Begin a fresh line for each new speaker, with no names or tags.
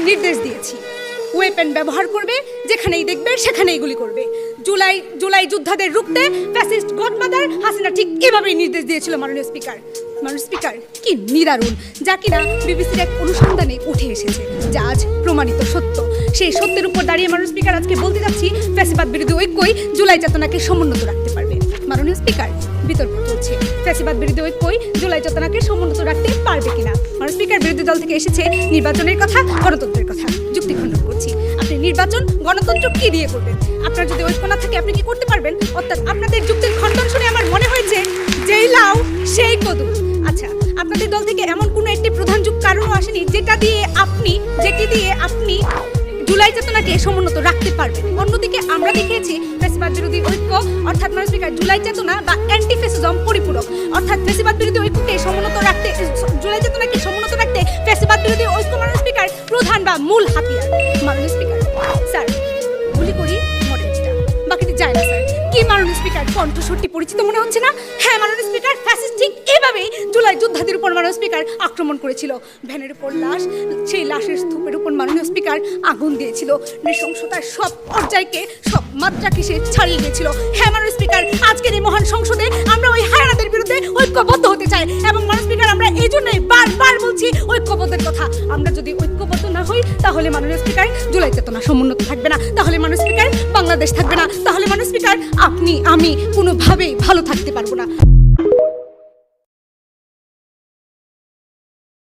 নির্দেশ দিয়েছি, ওয়েপেন ব্যবহার করবে, যেখানেই দেখবে সেখানেই গুলি করবে। জুলাই যোদ্ধাদের রুখতে ফ্যাসিস্ট গডমাদার হাসিনা ঠিক এভাবেই নির্দেশ দিয়েছিল মাননীয় স্পিকার। মাননীয় স্পিকার, কি নিদারুণ, যা কিনা বিবিসির এক অনুসন্ধানে উঠে এসেছে, যা আজ প্রমাণিত সত্য। সেই সত্যের উপর দাঁড়িয়ে মাননীয় স্পিকার আজকে বলতে যাচ্ছি, ফ্যাসিবাদ বিরোধী ঐক্যই জুলাই চেতনাকে সমুন্নত রাখতে পারবে। মাননীয় স্পিকার, বিতর্ক চলছে, ফ্যাসিবাদ বিরোধী ঐক্যই জুলাই চেতনাকে সমুন্নত রাখতে পারবে কিনা। মাননীয় স্পিকার, বিরোধী দল থেকে এসেছে নির্বাচনের কথা, গণতন্ত্রের কথা, যুক্তি খণ্ডন করছি। আপনি নির্বাচন গণতন্ত্র কি দিয়ে করবেন? আপনার যদি ঐক্য না থাকে আপনি কি করতে পারবেন? অর্থাৎ আপনাদের যুক্তির খণ্ডন শুনে আমার মনে হয়েছে যেই লাউ সেই কদু। আচ্ছা, আপনাদের দল থেকে এমন কোনো একটি প্রধান কারণও আসেনি যেটি দিয়ে আপনি জুলাই চেতনাকে সমুন্নত রাখতে পারবেন। অন্যদিকে আমরা দেখিয়েছি ফ্যাসিবাদ বিরোধী ঐক্য অর্থাৎ মাননীয় স্পিকার জুলাই চেতনা বা অ্যান্টি ফ্যাসিজম পরিপূরক, অর্থাৎ ফ্যাসিবাদ বিরোধী ঐক্যকে সমুন্নত রাখতে, জুলাই চেতনাকে সমুন্নত রাখতে ফ্যাসিবাদ বিরোধী ঐক্য মাননীয় স্পিকার প্রধান বা মূল হাতিয়ার। মাননীয় স্পিকার, স্যার গুলি করি মডেলটা বাকিতে যায় না স্যার। কি মাননীয় স্পিকার, কণ্ঠস্বরটি পরিচিত মনে হচ্ছে না? হ্যাঁ মাননীয় স্পিকার, ফ্যাসিস্ট ঠিক এভাবেই জুলাই যোদ্ধাদের উপর মাননীয় স্পিকার আক্রমণ করেছিল। ভ্যানের উপর লাশ, সেই লাশের স্তূপের উপর মাননীয় স্পিকার আগুন দিয়েছিল। নৃশংসতার সব পর্যায়কে, সব মাত্রাকে সে ছাড়িয়ে গিয়েছিল। হ্যাঁ মাননীয় স্পিকার, আজকের এই মহান সংসদে আমরা ওই হায়নাদের বিরুদ্ধে ঐক্যবদ্ধ হতে চাই এবং মাননীয় স্পিকার আমরা এই জন্যই বারবার বলছি ঐক্যবদ্ধের কথা। আমরা যদি ঐক্যবদ্ধ না হই তাহলে মাননীয় স্পিকার জুলাই চেতনা সমুন্নত থাকবে না, তাহলে মাননীয় স্পিকার বাংলাদেশ থাকবে না, তাহলে মাননীয় স্পিকার আপনি আমি কোনোভাবেই ভালো থাকতে পারবো না।